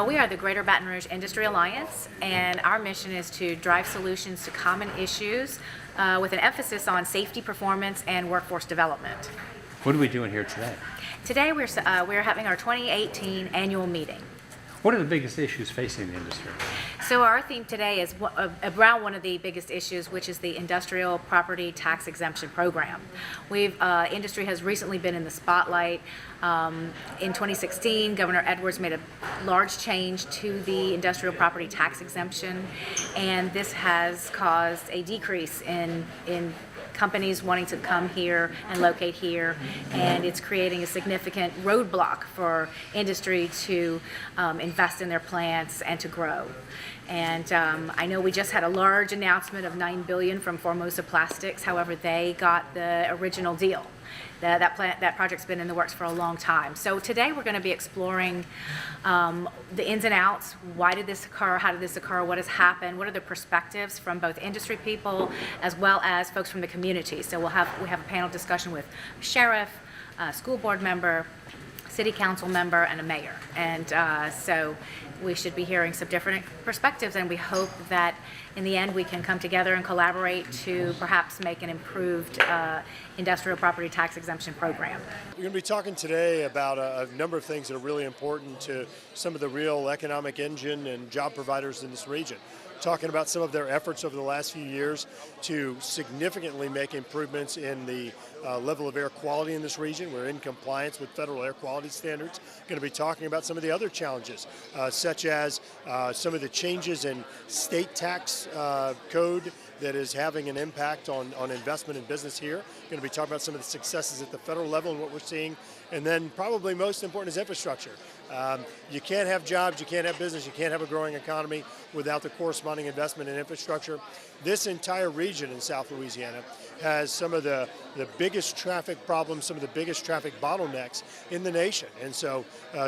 We are the Greater Baton Rouge Industry Alliance, and our mission is to drive solutions to common issues with an emphasis on safety, performance, and workforce development. What are we doing here today? Today we're having our 2018 annual meeting. What are the biggest issues facing the industry? So our theme today is around one of the biggest issues, which is the Industrial Tax Exemption Program. Industry has recently been in the spotlight. In 2016, Governor Edwards made a large change to the Industrial Property Tax Exemption, and this has caused a decrease in companies wanting to come here and locate here, and it's creating a significant roadblock for industry to invest in their plants and to grow. And I know we just had a large announcement of $9 billion from Formosa Plastics. However, they got the original deal. That project's been in the works for a long time. So today we're going to be exploring the ins and outs. Why did this occur? How did this occur? What has happened? What are the perspectives from both industry people as well as folks from the community? So we have a panel discussion with sheriff, school board member, city council member, and a mayor. And so we should be hearing some different perspectives, and we hope that in the end we can come together and collaborate to perhaps make an improved industrial property tax exemption program. We're going to be talking today about a number of things that are really important to some of the real economic engine and job providers in this region. Talking about some of their efforts over the last few years to significantly make improvements in the level of air quality in this region. We're in compliance with federal air quality standards. Going to be talking about some of the other challenges, such as some of the changes in state tax code that is having an impact on investment in business here. Going to be talking about some of the successes at the federal level and what we're seeing. And then probably most important is infrastructure. You can't have jobs, you can't have business, you can't have a growing economy without the corresponding investment in infrastructure. This entire region in South Louisiana has some of the biggest traffic problems, some of the biggest traffic bottlenecks in the nation. And so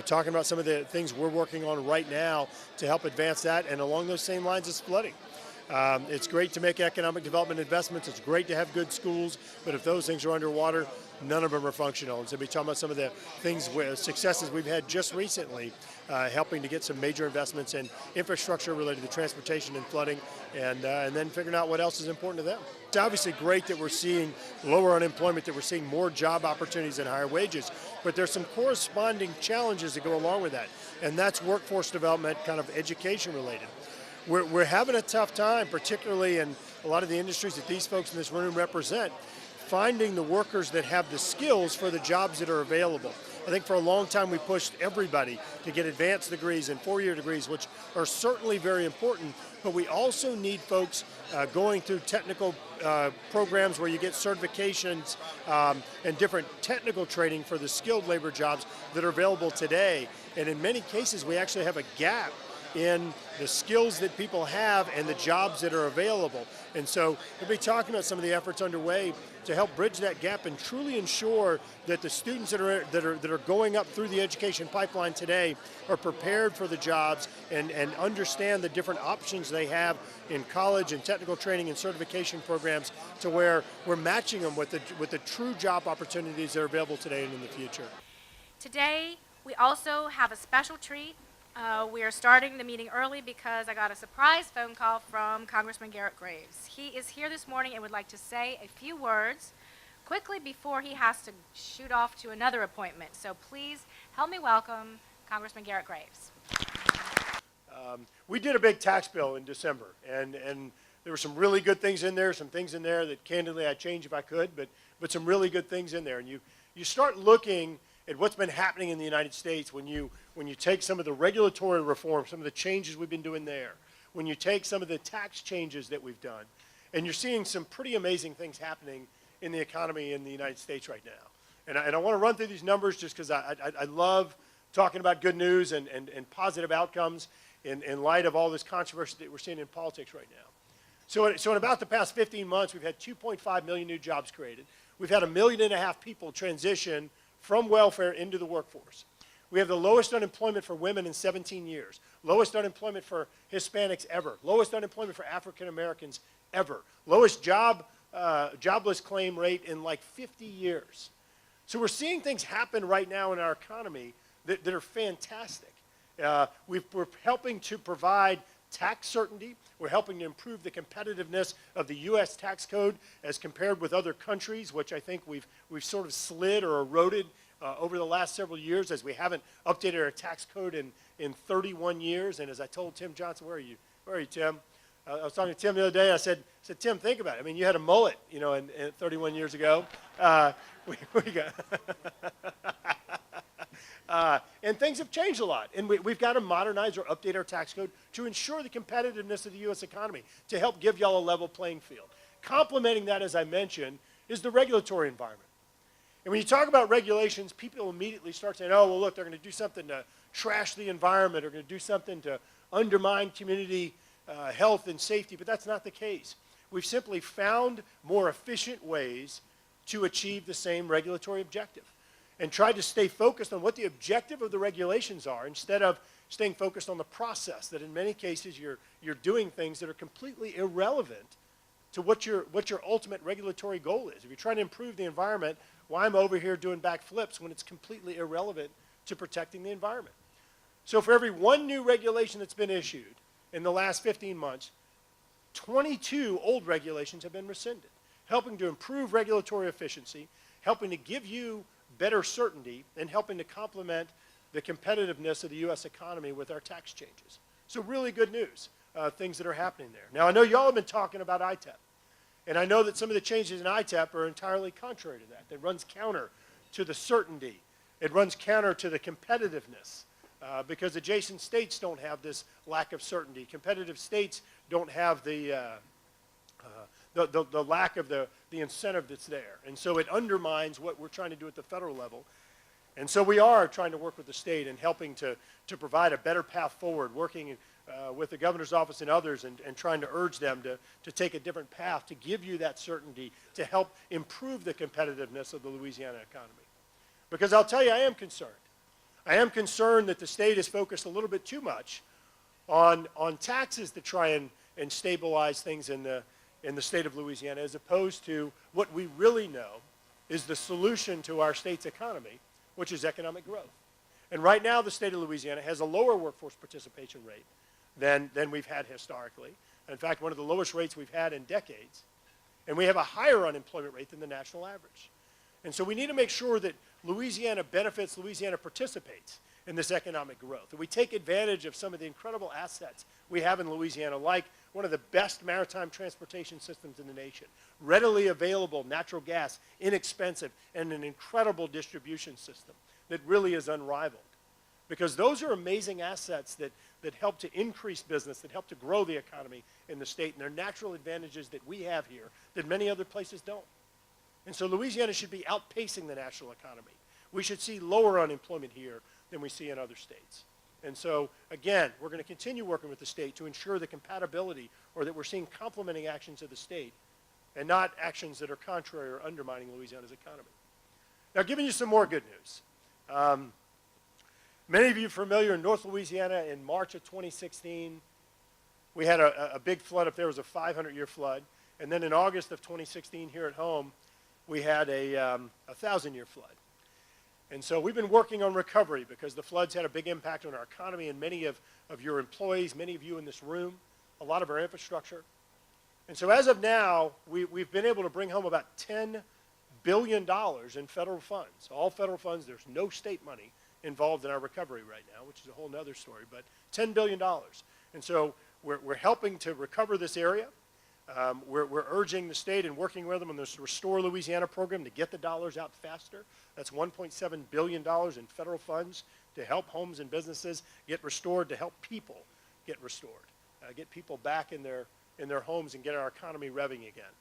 talking about some of the things we're working on right now to help advance that, and along those same lines is flooding. It's great to make economic development investments. It's great to have good schools, but if those things are underwater, none of them are functional. And so we'll be talking about some of the things, successes we've had just recently, helping to get some major investments in infrastructure related to transportation and flooding, and then figuring out what else is important to them. It's obviously great that we're seeing lower unemployment, that we're seeing more job opportunities and higher wages, but there's some corresponding challenges that go along with that, and that's workforce development, kind of education related. We're having a tough time, particularly in a lot of the industries that these folks in this room represent, finding the workers that have the skills for the jobs that are available. I think for a long time we pushed everybody to get advanced degrees and four-year degrees, which are certainly very important, but we also need folks going through technical programs where you get certifications and different technical training for the skilled labor jobs that are available today. And in many cases we actually have a gap in the skills that people have and the jobs that are available. And so we'll be talking about some of the efforts underway to help bridge that gap and truly ensure that the students that are going up through the education pipeline today are prepared for the jobs and understand the different options they have in college and technical training and certification programs, to where we're matching them with the true job opportunities that are available today and in the future. Today we also have a special treat. We are starting the meeting early because I got a surprise phone call from Congressman Garrett Graves. He is here this morning and would like to say a few words quickly before he has to shoot off to another appointment. So please help me welcome Congressman Garrett Graves. We did a big tax bill in December, and there were some really good things in there, some things in there that candidly I'd change if I could, but some really good things in there. And you start looking at what's been happening in the United States when you take some of the regulatory reform, some of the changes we've been doing there, when you take some of the tax changes that we've done, and you're seeing some pretty amazing things happening in the economy in the United States right now. And I want to run through these numbers just because I love talking about good news and positive outcomes in light of all this controversy that we're seeing in politics right now. So in about the past 15 months, we've had 2.5 million new jobs created. We've had 1.5 million people transition from welfare into the workforce. We have the lowest unemployment for women in 17 years, lowest unemployment for Hispanics ever, lowest unemployment for African Americans ever, lowest jobless claim rate in like 50 years. So we're seeing things happen right now in our economy that are fantastic. We're helping to provide tax certainty. We're helping to improve the competitiveness of the U.S. tax code as compared with other countries, which I think we've sort of slid or eroded over the last several years as we haven't updated our tax code in 31 years. And as I told Tim Johnson, where are you, Tim? I was talking to Tim the other day. I said, Tim, think about it. I mean, you had a mullet, you know, in 31 years ago. We got and things have changed a lot. And we've got to modernize or update our tax code to ensure the competitiveness of the U.S. economy, to help give y'all a level playing field. Complementing that, as I mentioned, is the regulatory environment. And when you talk about regulations, people immediately start saying, oh, well, look, they're going to do something to trash the environment, or going to do something to undermine community health and safety, but that's not the case. We've simply found more efficient ways to achieve the same regulatory objective and tried to stay focused on what the objective of the regulations are instead of staying focused on the process, that in many cases you're doing things that are completely irrelevant to what your ultimate regulatory goal is. If you're trying to improve the environment, why am I over here doing backflips when it's completely irrelevant to protecting the environment? So for every one new regulation that's been issued in the last 15 months, 22 old regulations have been rescinded, helping to improve regulatory efficiency, helping to give you better certainty, and helping to complement the competitiveness of the U.S. economy with our tax changes. So really good news, things that are happening there. Now, I know y'all have been talking about ITEP, and I know that some of the changes in ITEP are entirely contrary to that. It runs counter to the certainty. It runs counter to the competitiveness. Because adjacent states don't have this lack of certainty. Competitive states don't have the lack of the incentive that's there. And so it undermines what we're trying to do at the federal level. And so we are trying to work with the state and helping to provide a better path forward, working with the governor's office and others, and trying to urge them to take a different path to give you that certainty to help improve the competitiveness of the Louisiana economy. Because I'll tell you, I am concerned. I am concerned that the state is focused a little bit too much on taxes to try and stabilize things in the state of Louisiana, as opposed to what we really know is the solution to our state's economy, which is economic growth. And right now, the state of Louisiana has a lower workforce participation rate than we've had historically. In fact, one of the lowest rates we've had in decades. And we have a higher unemployment rate than the national average. And so we need to make sure that Louisiana benefits, Louisiana participates in this economic growth. And we take advantage of some of the incredible assets we have in Louisiana, like one of the best maritime transportation systems in the nation, readily available natural gas, inexpensive, and an incredible distribution system that really is unrivaled. Because those are amazing assets that help to increase business, that help to grow the economy in the state, and they're natural advantages that we have here that many other places don't. And so Louisiana should be outpacing the national economy. We should see lower unemployment here than we see in other states. And so, again, we're going to continue working with the state to ensure the compatibility, or that we're seeing complementing actions of the state and not actions that are contrary or undermining Louisiana's economy. Now, giving you some more good news. Many of you are familiar in North Louisiana in March of 2016, we had a big flood up there. It was a 500-year flood. And then in August of 2016 here at home, we had a 1,000-year flood. And so we've been working on recovery because the floods had a big impact on our economy and many of your employees, many of you in this room, a lot of our infrastructure. And so as of now, we've been able to bring home about $10 billion in federal funds, all federal funds. There's no state money involved in our recovery right now, which is a whole other story, but $10 billion. And so we're helping to recover this area. We're urging the state and working with them on this Restore Louisiana program to get the dollars out faster. That's $1.7 billion in federal funds to help homes and businesses get restored, to help people get restored, get people back in their homes and get our economy revving again.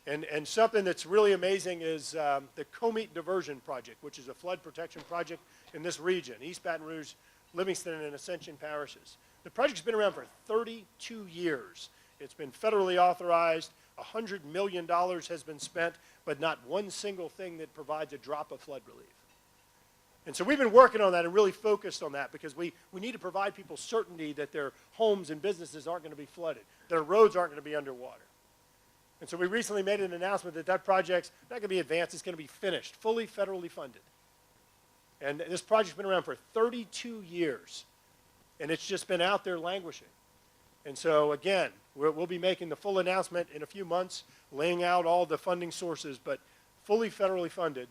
And something that's really amazing is the Comite Diversion Project, which is a flood protection project in this region, East Baton Rouge, Livingston, and Ascension parishes. The project's been around for 32 years. It's been federally authorized. $100 million has been spent, but not one single thing that provides a drop of flood relief. And so we've been working on that and really focused on that because we need to provide people certainty that their homes and businesses aren't going to be flooded, their roads aren't going to be underwater. And so we recently made an announcement that project's not going to be advanced, it's going to be finished, fully federally funded. And this project's been around for 32 years, and it's just been out there languishing. And so, again, we'll be making the full announcement in a few months, laying out all the funding sources, but fully federally funded.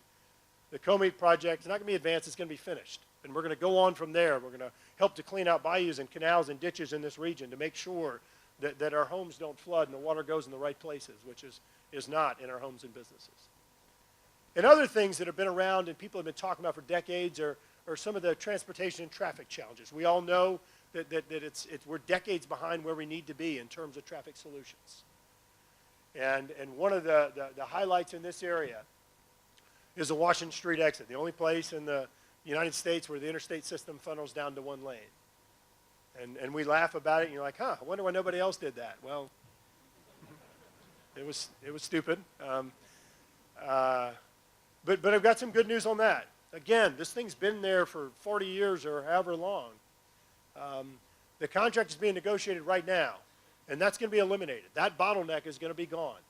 The Comite project is not going to be advanced, it's going to be finished. And we're going to go on from there. We're going to help to clean out bayous and canals and ditches in this region to make sure that our homes don't flood and the water goes in the right places, which is not in our homes and businesses. And other things that have been around and people have been talking about for decades are some of the transportation and traffic challenges. We all know that we're decades behind where we need to be in terms of traffic solutions. And one of the highlights in this area is the Washington Street exit, the only place in the United States where the interstate system funnels down to one lane. And we laugh about it, and you're like, huh, I wonder why nobody else did that. Well, it was stupid. But I've got some good news on that. Again, this thing's been there for 40 years or however long. The contract is being negotiated right now, and that's going to be eliminated. That bottleneck is going to be gone.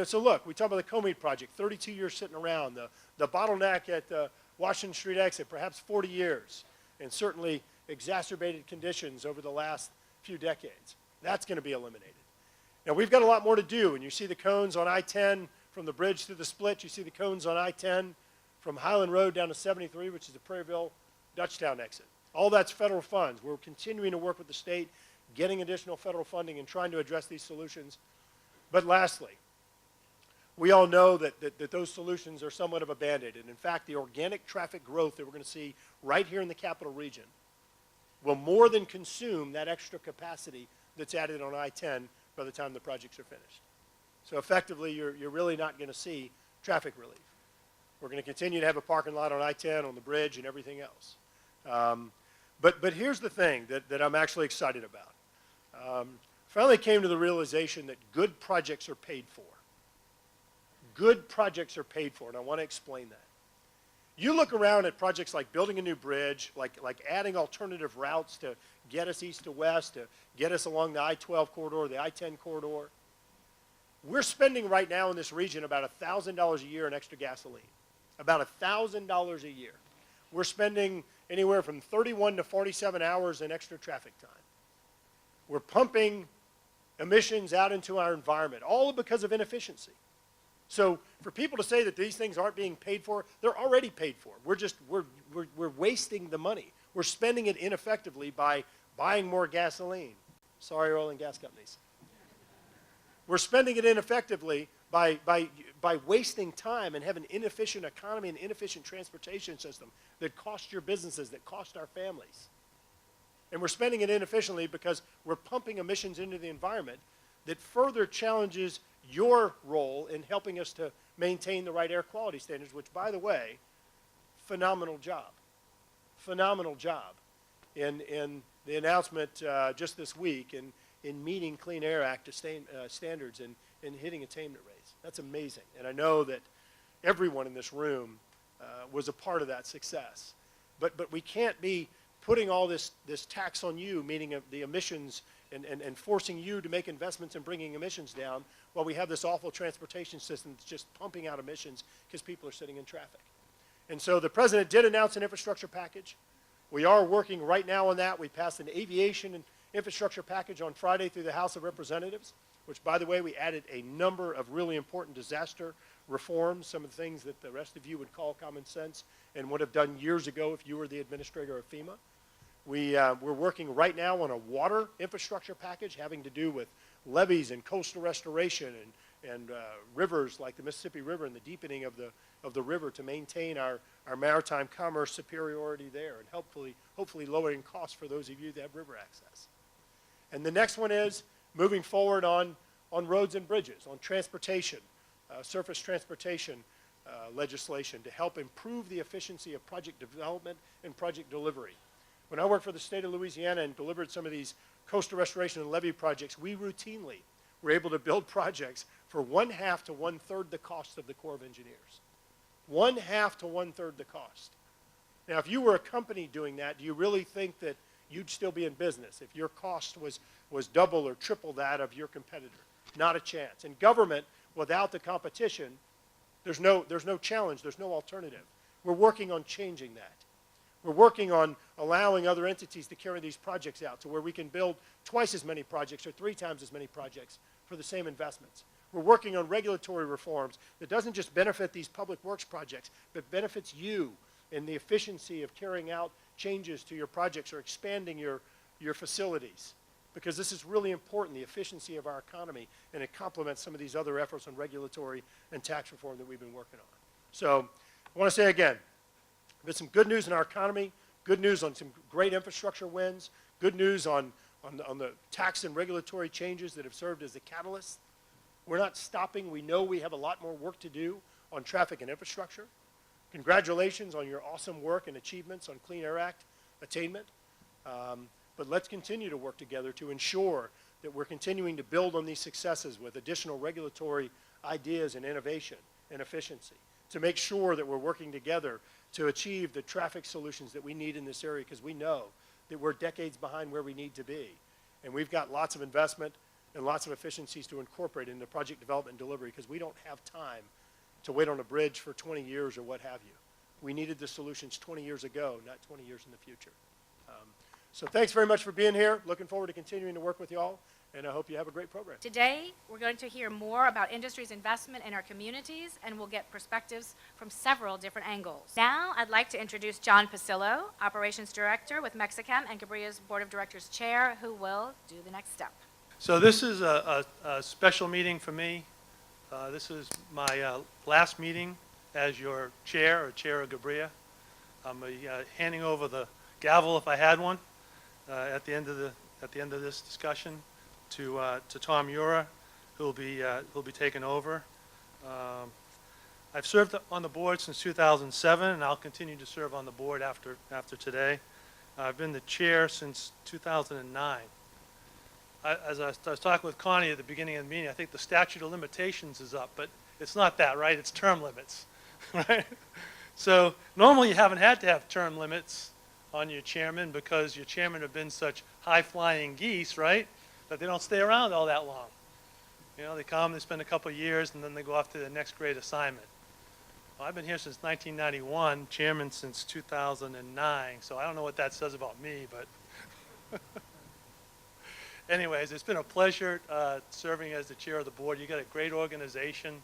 So look, we talk about the Comite project, 32 years sitting around. The bottleneck at the Washington Street exit, perhaps 40 years, and certainly exacerbated conditions over the last few decades. That's going to be eliminated. Now, we've got a lot more to do, and you see the cones on I-10 from the bridge to the split. You see the cones on I-10 from Highland Road down to 73, which is the Prairieville-Dutchtown exit. All that's federal funds. We're continuing to work with the state, getting additional federal funding and trying to address these solutions. But lastly, we all know that those solutions are somewhat of a Band-Aid. And in fact, the organic traffic growth that we're going to see right here in the capital region will more than consume that extra capacity that's added on I-10 by the time the projects are finished. So effectively, you're really not going to see traffic relief. We're going to continue to have a parking lot on I-10, on the bridge, and everything else. But here's the thing that I'm actually excited about. Finally came to the realization that good projects are paid for. Good projects are paid for, and I want to explain that. You look around at projects like building a new bridge, like adding alternative routes to get us east to west, to get us along the I-12 corridor, the I-10 corridor. We're spending right now in this region about $1,000 a year in extra gasoline. About $1,000 a year. We're spending anywhere from 31 to 47 hours in extra traffic time. We're pumping emissions out into our environment, all because of inefficiency. So for people to say that these things aren't being paid for, they're already paid for. We're wasting the money. We're spending it ineffectively by buying more gasoline. Sorry, oil and gas companies. We're spending it ineffectively by wasting time and having an inefficient economy and inefficient transportation system that costs your businesses, that cost our families. And we're spending it inefficiently because we're pumping emissions into the environment that further challenges your role in helping us to maintain the right air quality standards, which, by the way, phenomenal job. Phenomenal job in the announcement just this week in meeting Clean Air Act standards and hitting attainment rates. That's amazing. And I know that everyone in this room was a part of that success. But we can't be putting all this tax on you, meaning the emissions, and forcing you to make investments in bringing emissions down while we have this awful transportation system that's just pumping out emissions because people are sitting in traffic. And so the president did announce an infrastructure package. We are working right now on that. We passed an aviation and infrastructure package on Friday through the House of Representatives, which, by the way, we added a number of really important disaster reforms, some of the things that the rest of you would call common sense and would have done years ago if you were the administrator of FEMA. We're working right now on a water infrastructure package having to do with levees and coastal restoration and rivers like the Mississippi River and the deepening of the river to maintain our maritime commerce superiority there and hopefully lowering costs for those of you that have river access. And the next one is moving forward on roads and bridges, on transportation, surface transportation legislation to help improve the efficiency of project development and project delivery. When I worked for the state of Louisiana and delivered some of these coastal restoration and levee projects, we routinely were able to build projects for 1/2 to 1/3 the cost of the Corps of Engineers. 1/2 to 1/3 the cost. Now, if you were a company doing that, do you really think that you'd still be in business if your cost was double or triple that of your competitor? Not a chance. In government, without the competition, there's no challenge, there's no alternative. We're working on changing that. We're working on allowing other entities to carry these projects out to where we can build twice as many projects or 3 times as many projects for the same investments. We're working on regulatory reforms that doesn't just benefit these public works projects, but benefits you in the efficiency of carrying out changes to your projects or expanding your facilities. Because this is really important, the efficiency of our economy, and it complements some of these other efforts on regulatory and tax reform that we've been working on. So I want to say again, there's some good news in our economy, good news on some great infrastructure wins, good news on the tax and regulatory changes that have served as a catalyst. We're not stopping. We know we have a lot more work to do on traffic and infrastructure. Congratulations on your awesome work and achievements on Clean Air Act attainment. But let's continue to work together to ensure that we're continuing to build on these successes with additional regulatory ideas and innovation and efficiency, to make sure that we're working together to achieve the traffic solutions that we need in this area, because we know that we're decades behind where we need to be. And we've got lots of investment and lots of efficiencies to incorporate into project development and delivery, because we don't have time to wait on a bridge for 20 years or what have you. We needed the solutions 20 years ago, not 20 years in the future. So thanks very much for being here. Looking forward to continuing to work with you all, and I hope you have a great program. Today, we're going to hear more about industry's investment in our communities, and we'll get perspectives from several different angles. Now, I'd like to introduce John Pasillo, Operations Director with Mexichem and GBRIA's Board of Directors Chair, who will do the next step. So this is a special meeting for me. This is my last meeting as your chair or chair of GBRIA. I'm handing over the gavel, if I had one, at the end of this discussion to Tom Ura, who'll be taking over. I've served on the board since 2007, and I'll continue to serve on the board after today. I've been the chair since 2009. As I was talking with Connie at the beginning of the meeting, I think the statute of limitations is up, but it's not that, right? It's term limits, right? So normally you haven't had to have term limits on your chairman because your chairmen have been such high-flying geese, right, that they don't stay around all that long. You know, they come, they spend a couple of years, and then they go off to the next great assignment. Well, I've been here since 1991, chairman since 2009, so I don't know what that says about me, but anyways, it's been a pleasure serving as the chair of the board. You got a great organization.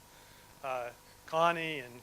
Connie and